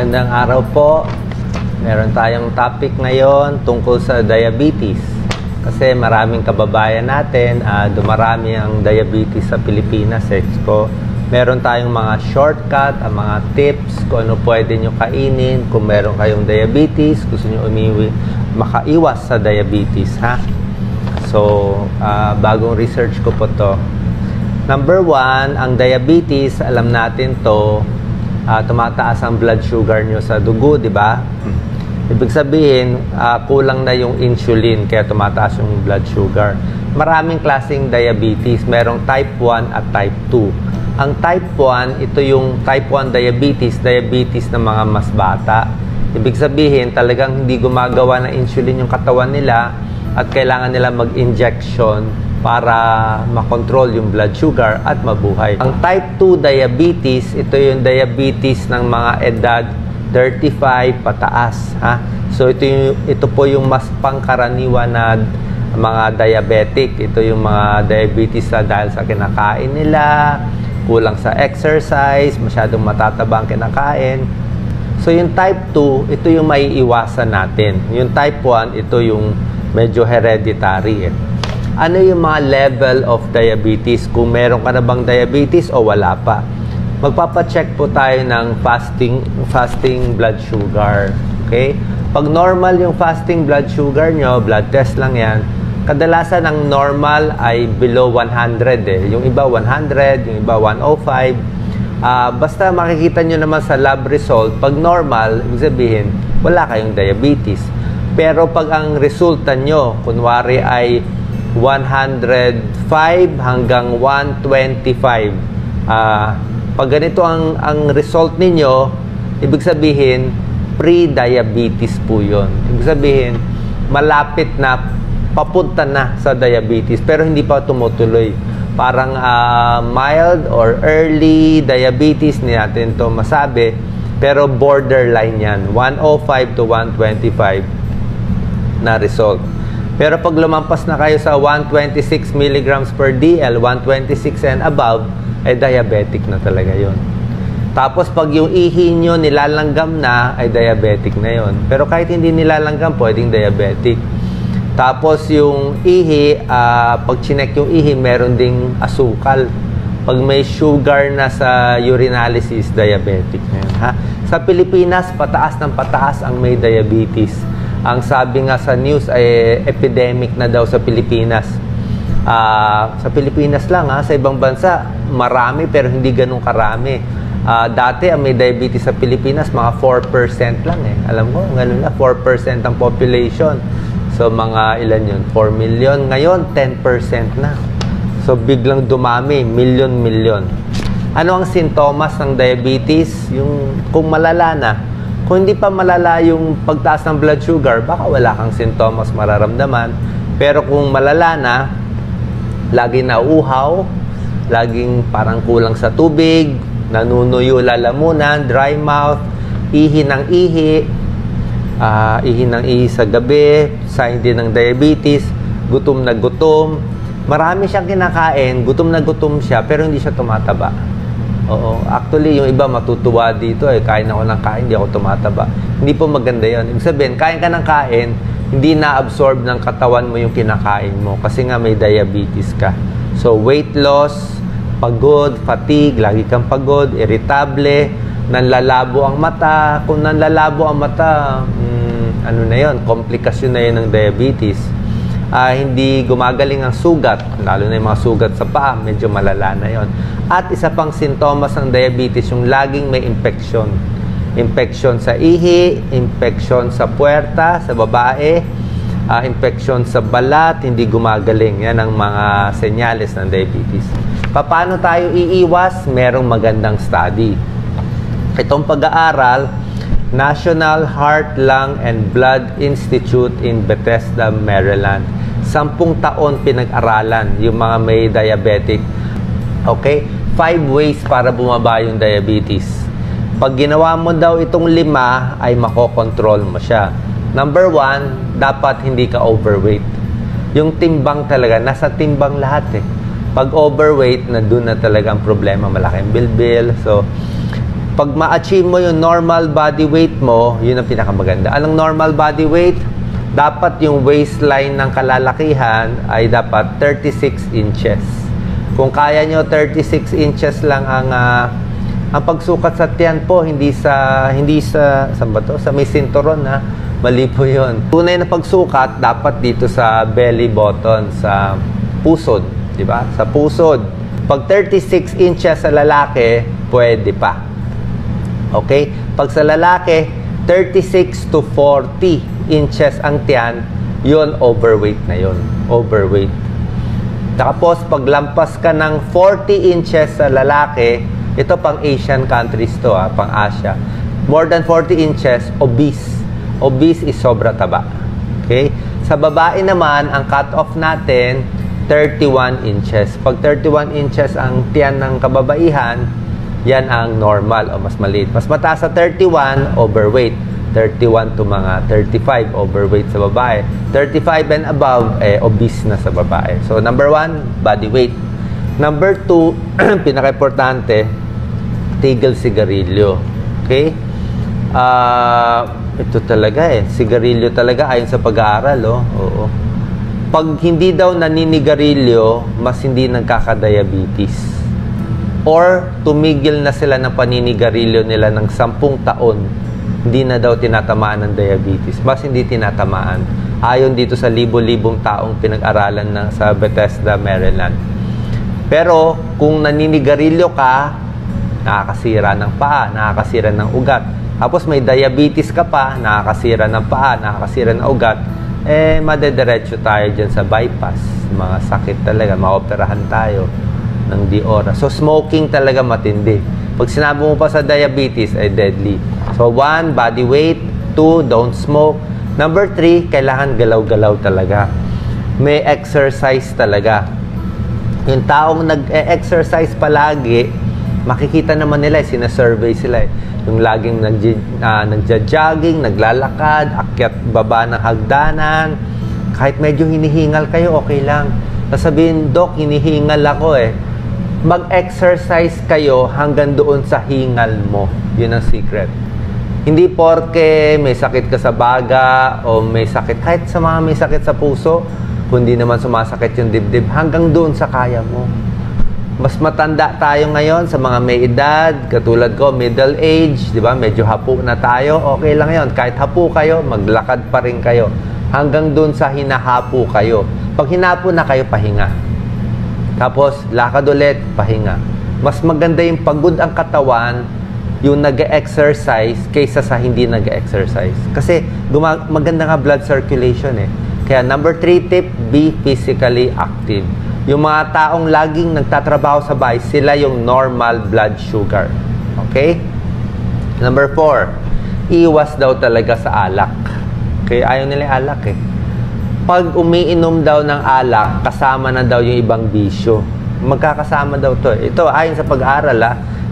Magandang araw po. Meron tayong topic ngayon tungkol sa diabetes. Kasi maraming kababayan natin, dumarami ang diabetes sa Pilipinas. Meron tayong mga shortcut, mga tips kung ano pwede nyo kainin kung meron kayong diabetes, gusto nyo makaiwas sa diabetes, ha? So, bagong research ko po to. Number 1, ang diabetes, alam natin to, tumataas ang blood sugar nyo sa dugo, di ba? Ibig sabihin, kulang na yung insulin, kaya tumataas yung blood sugar. Maraming klaseng diabetes, merong type 1 at type 2. Ang type 1, ito yung type 1 diabetes ng mga mas bata. Ibig sabihin, talagang hindi gumagawa ng insulin yung katawan nila at kailangan nila mag-injection para makontrol yung blood sugar at mabuhay. Ang type 2 diabetes, ito yung diabetes ng mga edad 35 pataas, ha? So ito po yung mas pangkaraniwan na mga diabetic. Ito yung mga diabetes na dahil sa kinakain nila, kulang sa exercise, masyadong matataba ang kinakain. So yung type 2, ito yung maiiwasan natin. Yung type 1, ito yung medyo hereditary. Ano yung mga level of diabetes? Kung meron ka na bang diabetes o wala pa? Magpapacheck po tayo ng fasting blood sugar. Okay? Pag normal yung fasting blood sugar nyo, blood test lang yan, kadalasan ang normal ay below 100 Yung iba 100, yung iba 105. Basta makikita nyo naman sa lab result, pag normal, ibig sabihin, wala kayong diabetes. Pero pag ang resulta nyo, kunwari ay 105 hanggang 125. Pag ganito ang result ninyo, ibig sabihin, pre-diabetes po yun. Ibig sabihin, malapit na, papunta na sa diabetes, pero hindi pa tumutuloy. Parang mild or early diabetes, hindi natin ito masabi, pero borderline yan. 105 to 125 na result. Pero pag lumampas na kayo sa 126 milligrams per DL, 126 and above, ay diabetic na talaga yon. Tapos pag yung ihi nyo nilalanggam na, ay diabetic na yon. Pero kahit hindi nilalanggam, pwedeng diabetic. Tapos yung ihi, pag chinek yung ihi, meron ding asukal. Pag may sugar na sa urinalysis, diabetic na yun, ha? Sa Pilipinas, pataas ng pataas ang may diabetes. Ang sabi nga sa news ay epidemic na daw sa Pilipinas. Sa Pilipinas lang, ha? Sa ibang bansa, marami pero hindi ganun karami. Dati, ang may diabetes sa Pilipinas, mga 4% lang eh. Alam mo, ganun na, 4% ang population. So, mga ilan yun? 4 million. Ngayon, 10% na. So, biglang dumami, milyon. Ano ang sintomas ng diabetes? Yung, kung malala na. Kung hindi pa malala yung pagtaas ng blood sugar, baka wala kang sintomas mararamdaman. Pero kung malala na, laging nauuhaw, laging parang kulang sa tubig, nanunuyo lalamunan, dry mouth, ihi ng ihi sa gabi, sign din ng diabetes, gutom na gutom. Marami siyang kinakain, gutom na gutom siya, pero hindi siya tumataba. Oo, actually, yung iba matutuwa dito kain ako ng kain, hindi ako tumataba. Hindi po maganda yun. Ibig sabihin, kain ka ng kain, hindi na-absorb ng katawan mo yung kinakain mo kasi nga may diabetes ka. So, weight loss, pagod, fatigue, lagi kang pagod, irritable, nanlalabo ang mata. Kung nanlalabo ang mata, ano na yun, komplikasyon na yun ng diabetes. Hindi gumagaling ang sugat, lalo na yung mga sugat sa paa, medyo malala na yun. At isa pang sintomas ng diabetes, yung laging may infection. Infection sa ihi, infection sa puwerta, sa babae, infection sa balat, hindi gumagaling. Yan ang mga senyales ng diabetes. Paano tayo iiwas? Merong magandang study. Itong pag-aaral, National Heart, Lung, and Blood Institute in Bethesda, Maryland. 10 taon pinag-aralan yung mga may diabetic. Okay? 5 ways para bumaba yung diabetes. Pag ginawa mo daw itong 5, ay makokontrol mo siya. Number 1, dapat hindi ka overweight. Yung timbang talaga, nasa timbang lahat eh. Pag overweight, na doon na talaga ang problema, malaking bilbil. So, Pag ma-achieve mo yung normal body weight mo, yun ang pinakamaganda. Anong normal body weight? Dapat yung waistline ng kalalakihan ay dapat 36 inches. Kung kaya nyo 36 inches lang ang pagsukat sa tiyan po, hindi sa saan ba to? Sa may sinturon, ha? Mali po yun. Tunay na pagsukat dapat dito sa belly button, sa pusod, di ba? Sa pusod. Pag 36 inches sa lalaki, pwede pa. Okay? Pag sa lalaki, 36 to 40 inches ang tiyan, yun overweight na yun. Overweight. Tapos, pag lampas ka ng 40 inches sa lalaki, ito pang Asian countries to, pang Asia. More than 40 inches, obese. Obese is sobra taba. Okay? Sa babae naman, ang cut-off natin, 31 inches. Pag 31 inches ang tiyan ng kababaihan, yan ang normal o mas maliit. Mas mataas sa 31, overweight. 31 to mga 35, overweight sa babae. 35 and above, obese na sa babae. So, number 1, body weight. Number 2, pinaka-importante, tigil sigarilyo. Okay? Ito talaga sigarilyo talaga ayon sa pag-aaral, Oo. Pag hindi daw naninigarilyo, mas hindi nagkaka-diabetes. Or tumigil na sila ng paninigarilyo nila ng 10 taon, hindi na daw tinatamaan ng diabetes. Mas hindi tinatamaan. Ayon dito sa libo-libong taong pinag-aralan sa Bethesda, Maryland. Pero kung naninigarilyo ka, nakakasira ng paa, nakakasira ng ugat. Tapos may diabetes ka pa, nakakasira ng paa, nakakasira ng ugat, madediretso tayo dyan sa bypass. Mga sakit talaga, maoperahan tayo ng di oras. So, smoking talaga matindi. Pag sinabi mo pa sa diabetes, deadly. So, 1, body weight. 2, don't smoke. Number 3, kailangan galaw-galaw talaga. May exercise talaga. Yung taong nag-exercise palagi, makikita naman nila, sinasurvey sila. Yung laging nagja-jogging, naglalakad, akyat baba ng hagdanan. Kahit medyo hinihingal kayo, okay lang. Sasabihin, Doc, hinihingal ako Mag-exercise kayo hanggang doon sa hingal mo. Yun ang secret. Hindi porke may sakit ka sa baga o may sakit, kahit sa mga may sakit sa puso, kundi naman sumasakit yung dibdib, hanggang doon sa kaya mo. Mas matanda tayo ngayon sa mga may edad, katulad ko, middle age, di ba? Medyo hapu na tayo, okay lang yon. Kahit hapu kayo, maglakad pa rin kayo. Hanggang doon sa hinahapo kayo. Pag hinapo na kayo, pahinga. Tapos, lakad ulit, pahinga. Mas maganda yung pagod ang katawan, yung nag-exercise, kaysa sa hindi nag-exercise. Kasi, maganda nga blood circulation Kaya, number 3 tip, be physically active. Yung mga taong laging nagtatrabaho sa bahay, sila yung normal blood sugar. Okay? Number 4, iwas daw talaga sa alak. Okay? Ayaw nila yung alak Pag umiinom daw ng alak, kasama na daw yung ibang bisyo. Magkakasama daw to. Ito, ayon sa pag-aaral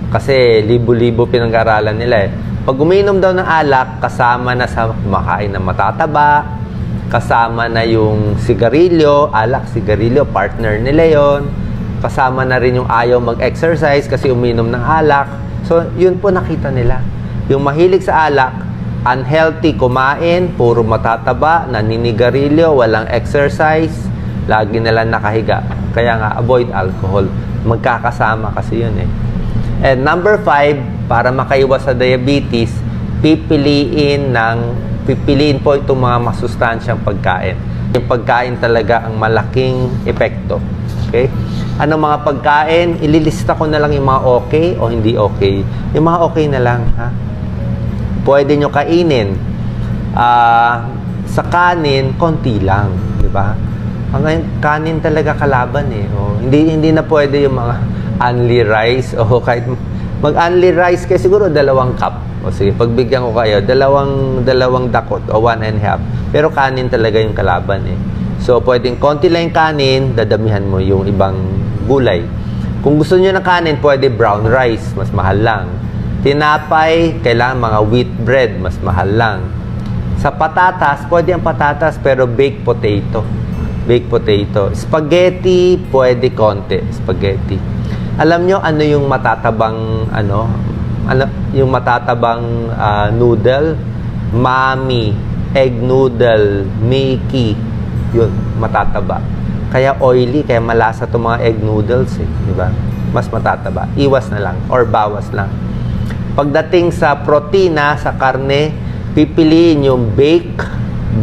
kasi libo-libo pinag-aralan nila Pag umiinom daw ng alak, kasama na sa kumakain ng matataba, kasama na yung sigarilyo, alak, sigarilyo, partner nila yon. Kasama na rin yung ayaw mag-exercise kasi uminom ng alak. So, yun po nakita nila. Yung mahilig sa alak, unhealthy kumain, puro matataba, naninigarilyo, walang exercise, lagi nilang nakahiga. Kaya nga, avoid alcohol. Magkakasama kasi yun And number 5, para makaiwas sa diabetes, pipiliin po itong mga masustansyang pagkain. Yung pagkain talaga ang malaking epekto. Okay? Ano mga pagkain? Ililista ko na lang yung mga okay o hindi okay. Yung mga okay na lang, Pwede nyo kainin. Sa kanin, konti lang. Diba? Ang kanin talaga kalaban Hindi na pwede yung mga only rice o kahit mag-only rice kayo siguro 2 cup. O sige, pagbigyan ko kayo, dalawang dakot o 1.5. Pero kanin talaga yung kalaban So, pwedeng konti lang yung kanin, dadamihan mo yung ibang gulay. Kung gusto nyo ng kanin, pwede brown rice, mas mahal lang. Tinapay, kailangan mga wheat bread, mas mahal lang. Sa patatas, pwede ang patatas, pero baked potato. Baked potato. Spaghetti, pwede konti. Spaghetti. Alam nyo, ano yung matatabang, yung matatabang noodle, Mami, egg noodle, Mickey, yun, matataba. Kaya oily, kaya malasa itong mga egg noodles, eh, di ba? Mas matataba. Iwas na lang or bawas lang. Pagdating sa protina, sa karne, pipiliin yung bake,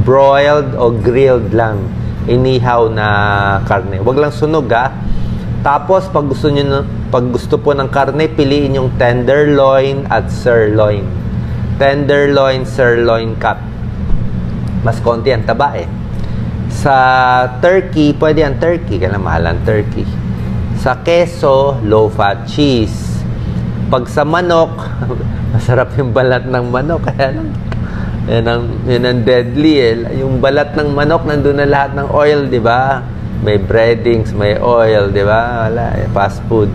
broiled o grilled lang. Inihaw na karne. Huwag lang sunog, ha. Tapos, pag gusto po ng karne, piliin yung tenderloin at sirloin. Tenderloin, sirloin cut. Mas konti ang taba, eh. Sa turkey, pwede ang turkey. Kaya mahal ang turkey. Sa queso, low-fat cheese. Pag sa manok, masarap yung balat ng manok. Kaya lang, yan ang deadly, eh. Yung balat ng manok, nandun na lahat ng oil, di ba? May breadings, may oil, di ba? Wala, eh. Fast food.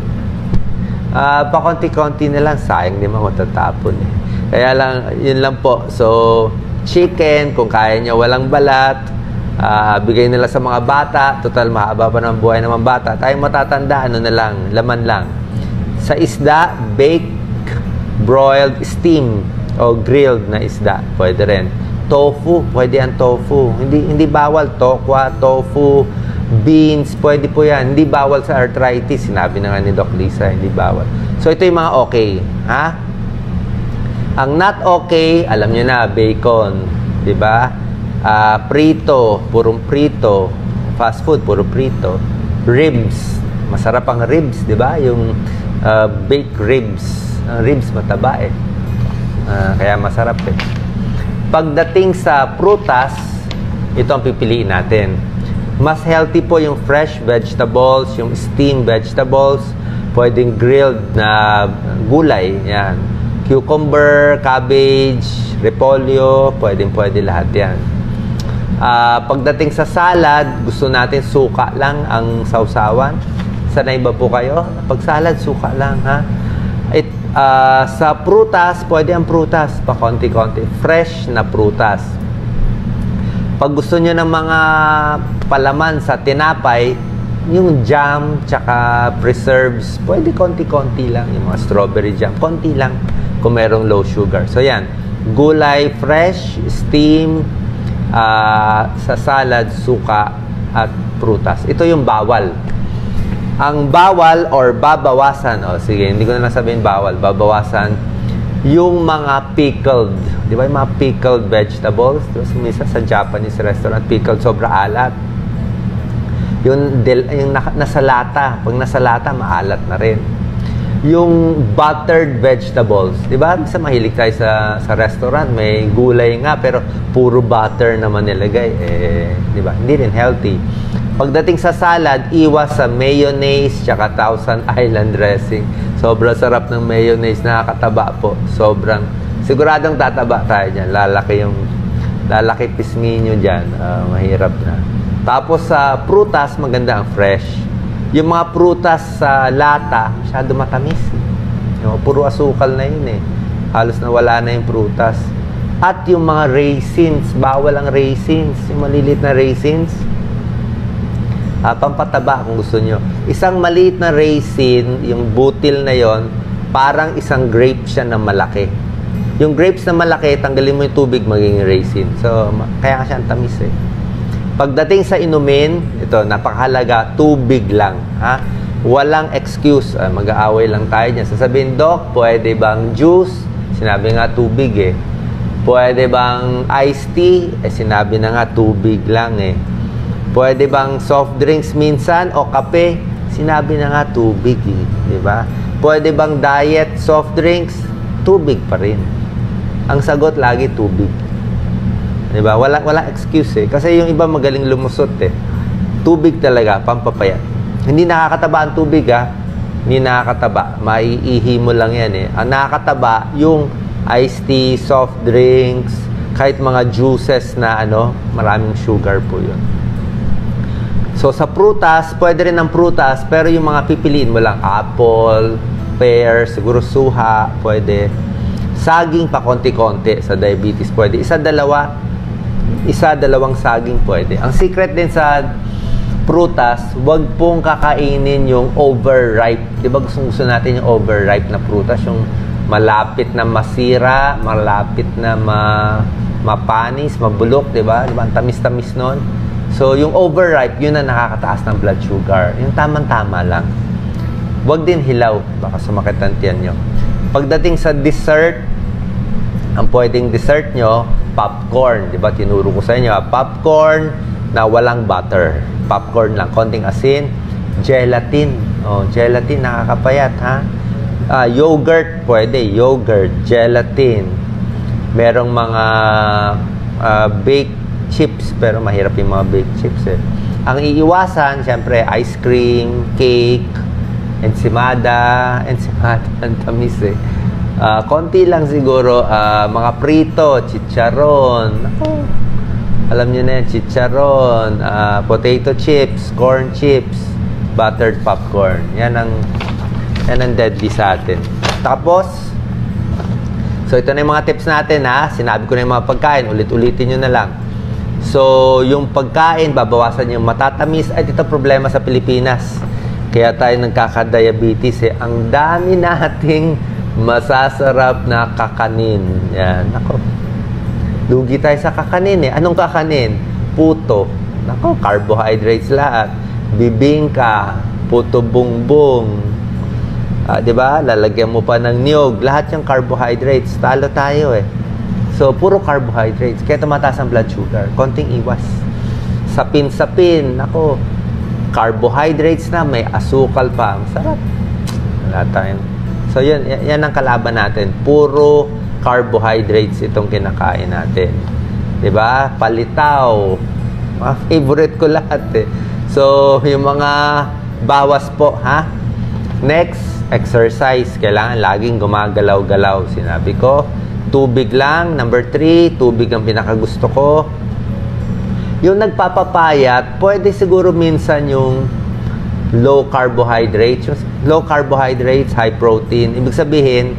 Pakonti-konti na lang, sayang di ba matatapon, eh. Kaya lang, yun lang po. So, chicken, kung kaya nyo walang balat, bigay nila sa mga bata. Total, mahaba pa ng buhay ng mga bata. Tayo matatanda, ano na lang, laman lang. Sa isda, bake, broiled, steam, o grilled na isda. Pwede rin. Tofu, pwede ang tofu. Hindi bawal. Tokwa, tofu, beans, pwede po yan. Hindi bawal sa arthritis. Sinabi na nga ni Doc Lisa, hindi bawal. So, ito yung mga okay. Ha? Ang not okay, alam nyo na, bacon. Diba? Prito, purong prito. Fast food, puro prito. Ribs. Masarap ang ribs, diba? Yung baked ribs. Ang ribs mataba, eh. Kaya masarap, eh. Pagdating sa prutas, ito ang pipiliin natin. Mas healthy po yung fresh vegetables, yung steamed vegetables, pwedeng grilled na gulay, yan. Cucumber, cabbage, repolyo, pwede lahat yan. Pagdating sa salad, gusto natin suka lang ang sausawan. Sanay ba po kayo? Pag salad, suka lang, ha? Sa prutas, pwede ang prutas, pa konti-konti. Fresh na prutas. Pag gusto nyo ng mga palaman sa tinapay, yung jam, tsaka preserves, pwede konti-konti lang. Yung mga strawberry jam, konti lang kung merong low sugar. So, yan. Gulay, fresh, steam, sa salad, suka, at prutas. Ito yung bawal. Ang bawal or babawasan, sige, hindi ko na sabihin bawal, babawasan, yung mga pickled. Di ba yung mga pickled vegetables? Misa sa Japanese restaurant, pickled, sobra alat. Yung nasa lata. Pag nasa lata, maalat na rin. Yung buttered vegetables. Di ba? Sa mahilig tayo sa restaurant, may gulay nga, pero puro butter naman nilagay. Di ba? Hindi rin healthy. Pagdating sa salad, iwas sa mayonnaise tsaka Thousand Island dressing. Sobrang sarap ng mayonnaise. Nakakataba po. Sobrang, siguradong tataba tayo dyan. Lalaki pisngi nyo dyan. Mahirap na. Tapos sa prutas, maganda ang fresh. Yung mga prutas sa lata, masyado matamis. Puro asukal na yun, eh. Halos nawala na yung prutas. At yung mga raisins, bawal ang raisins. Yung malilit na raisins, pampataba kung gusto nyo. Isang maliit na raisin, yung butil na yon, parang isang grape siya na malaki. Yung grapes na malaki, tanggalin mo yung tubig, magiging raisin. So, kaya siya ang tamis, eh. Pagdating sa inumin, ito, napakahalaga, tubig lang. Ha? Walang excuse. Mag-aaway lang tayo dyan. Sasabihin, Doc, pwede bang juice? Sinabi nga tubig, eh. Pwede bang iced tea? Sinabi na nga tubig lang, eh. Pwede bang soft drinks minsan o kape? Sinabi na nga tubig, eh. Diba? Pwede bang diet soft drinks? Tubig pa rin. Ang sagot lagi tubig. Diba? Wala excuse, eh. Kasi yung iba magaling lumusot, eh. Tubig talaga, pampapayat. Hindi nakakataba ang tubig, ha. Hindi nakakataba. Maiihi mo lang yan, eh. Ang nakakataba, yung iced tea, soft drinks, kahit mga juices na maraming sugar po yun. So, sa prutas, pwede rin ang prutas, pero yung mga pipiliin mo lang, apple, pear, siguro suha, pwede. Saging pa konti-konti sa diabetes, pwede. Dalawang saging pwede. Ang secret din sa prutas, wag pong kakainin yung overripe. Di ba gusto natin yung overripe na prutas, yung malapit na masira, malapit na mapanis, mabulok, di ba? Ang tamis-tamis nun. So, yung overripe, yun ang nakakataas ng blood sugar. Yung tamang-tama lang. Huwag din hilaw, baka sumakit ang tiyan nyo. Pagdating sa dessert, ang pwedeng dessert nyo, popcorn. Di ba? Tinuro ko sa inyo, popcorn na walang butter. Popcorn lang, konting asin. Gelatin. Oh, gelatin, nakakapayat, ha? Yogurt, pwede. Yogurt, gelatin. Merong mga baked chips, pero mahirap yung mga baked chips, eh. Ang iiwasan, syempre, ice cream, cake, ensimada, ang tamis, eh. Konti lang siguro, mga prito, chicharon. Ako, alam nyo na yan, chicharon, potato chips, corn chips, buttered popcorn. Yan ang deadly sa atin. Tapos, so ito na yung mga tips natin, ha. Sinabi ko na yung mga pagkain, ulit-ulitin nyo na lang. So, yung pagkain, babawasan yung matatamis. At ito problema sa Pilipinas. Kaya tayo nagkaka-diabetes, eh. Ang dami nating masasarap na kakanin. Yan. Nako. Lugi tayo sa kakanin, eh. Anong kakanin? Puto. Nako, carbohydrates lahat. Bibingka. Puto bungbong. Diba? Lalagyan mo pa ng niyog. Lahat yung carbohydrates. Talo tayo, eh. So, puro carbohydrates. Kaya tumataas ang blood sugar. Konting iwas. Sapin-sapin. Ako, carbohydrates na, may asukal pa. Ang sarap. Wala tayong. So, yan ang kalaban natin. Puro carbohydrates itong kinakain natin. Diba? Palitaw. Mga favorite ko lahat, eh. So, yung mga bawas po, ha? Next, exercise. Kailangan laging gumagalaw-galaw. Sinabi ko, tubig lang. Number 3, tubig ang pinakagusto ko. Yung nagpapapayat, pwede siguro minsan yung low carbohydrates. Yung low carbohydrates, high protein. Ibig sabihin,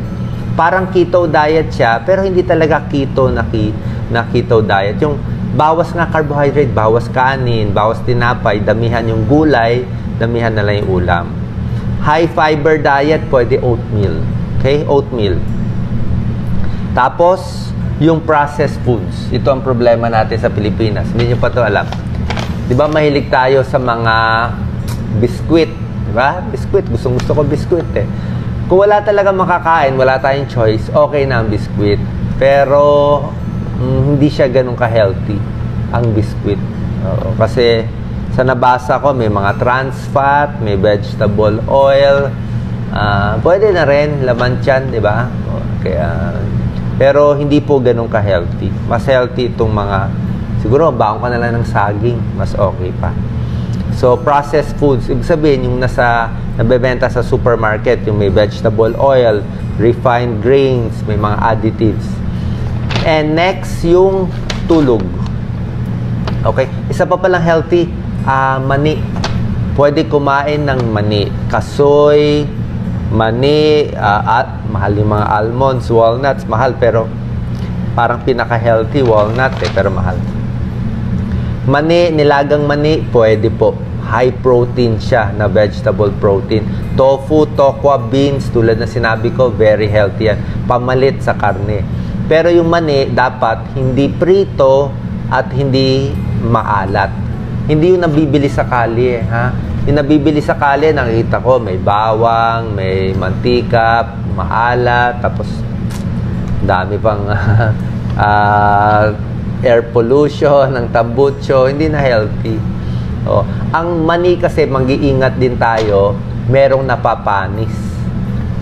parang keto diet siya, pero hindi talaga keto na keto diet. Yung bawas nga carbohydrate, bawas kanin, bawas tinapay, damihan yung gulay, damihan na lang yung ulam. High fiber diet, pwede oatmeal. Okay? Oatmeal. Tapos, yung processed foods. Ito ang problema natin sa Pilipinas. Hindi nyo pa ito alam. Di ba mahilig tayo sa mga biskwit? Di ba? Biskwit. Gustong-gusto ko biskwit, eh. Kung wala talaga makakain, wala tayong choice, okay na ang biskwit. Pero, hindi siya ganun ka-healthy, ang biskwit. Kasi, sa nabasa ko, may mga trans fat, may vegetable oil. Pwede na rin, laman tiyan, di ba? Kaya, pero hindi po ganun ka-healthy. Mas healthy itong mga, siguro, baon ka na lang ng saging. Mas okay pa. So, processed foods. Ibig sabihin, yung nabebenta sa supermarket, yung may vegetable oil, refined grains, may mga additives. And next, yung tulog. Okay? Isa pa palang healthy, mani. Pwede kumain ng mani. Kasoy, mani, mahal yung mga almonds, walnuts, mahal, pero parang pinaka-healthy walnut, eh, pero mahal. Mani, nilagang mani, pwede po. High protein siya na vegetable protein. Tofu, tokwa, beans, tulad na sinabi ko, very healthy yan. Pamalit sa karne. Pero yung mani, dapat hindi prito at hindi maalat. Hindi yung nabibili sa kalye, ha? Yung nabibili sa kalye, nakita ko, may bawang, may mantika, maalat, tapos dami pang air pollution, ng tambucho, hindi na healthy. Ang mani kasi, mag-iingat din tayo, merong napapanis.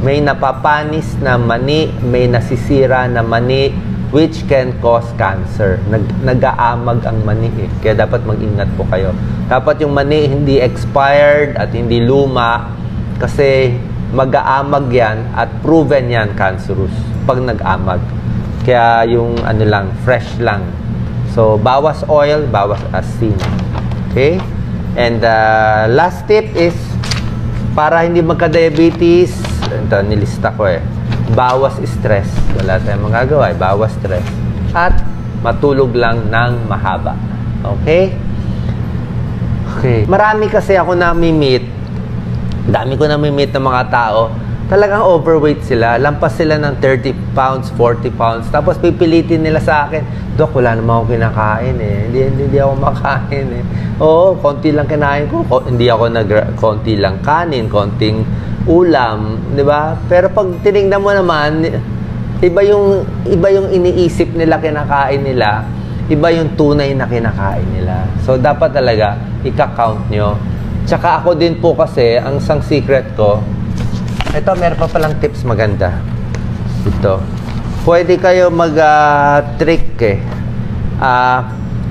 May napapanis na mani, may nasisira na mani, which can cause cancer. Nag-aamag ang mani, eh. Kaya dapat mag-ingat po kayo. Dapat yung mani hindi expired at hindi luma kasi mag-aamag yan at proven yan cancerous pag nag-amag. Kaya yung ano lang, fresh lang. So, bawas oil, bawas asin. Okay? And last tip is para hindi magka-diabetes, ito nilista ko, eh. Bawas stress. Wala tayong magagawa. Bawas stress. At matulog lang ng mahaba. Okay? Okay. Marami kasi ako nami-meet. Dami ko nami-meet ng mga tao. talagang overweight sila. Lampas sila ng 30 pounds, 40 pounds. Tapos pipilitin nila sa akin, Dok, wala naman akong kinakain eh. Hindi ako makain eh. Oo, konti lang kinain ko. Hindi ako konti lang kanin, konting ulam, di ba? Pero pag tinignan mo naman, iba yung iniisip nila kinakain nila, iba yung tunay na kinakain nila. So, dapat talaga, ika-count nyo. Tsaka ako din po kasi, ang isang secret ko, ito, meron pa palang tips maganda. Ito. Pwede kayo mag-trick eh.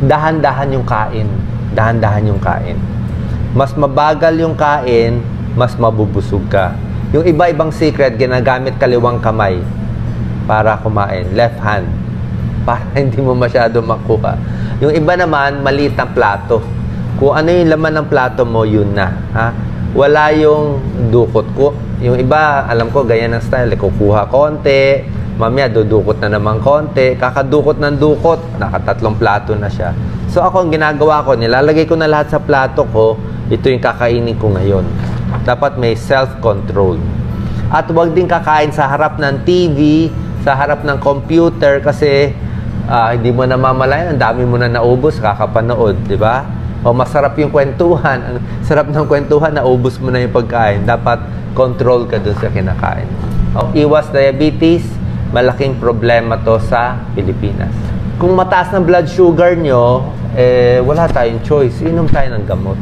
Dahan-dahan yung kain. Dahan-dahan yung kain. Mas mabagal yung kain, mas mabubusog ka. Yung iba-ibang secret, ginagamit kaliwang kamay para kumain. Left hand. Para hindi mo masyado makuha. Yung iba naman, maliit ang plato. Kung ano yung laman ng plato mo, yun na. Ha? Wala yung dukot ko. Yung iba, alam ko, ganyan ang style. Kukuha konti, mamaya dudukot na naman konti. Kakadukot ng dukot, nakatatlong plato na siya. So ako, ang ginagawa ko, nilalagay ko na lahat sa plato ko, ito yung kakainin ko ngayon. Dapat may self-control. At huwag din kakain sa harap ng TV, sa harap ng computer, kasi hindi mo na mamalayan, ang dami mo na naubos, kakapanood, di ba? O masarap yung kwentuhan. Ang sarap ng kwentuhan, naubos mo na yung pagkain. Dapat control ka dun sa kinakain. O, iwas diabetes, malaking problema to sa Pilipinas. Kung mataas ng blood sugar nyo, wala tayong choice. Inom tayo ng gamot.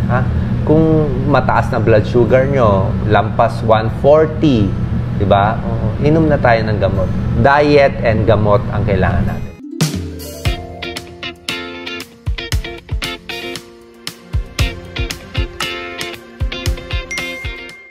Ha? Kung mataas na blood sugar nyo, lampas 140, di ba? Inom na tayo ng gamot. Diet and gamot ang kailangan natin.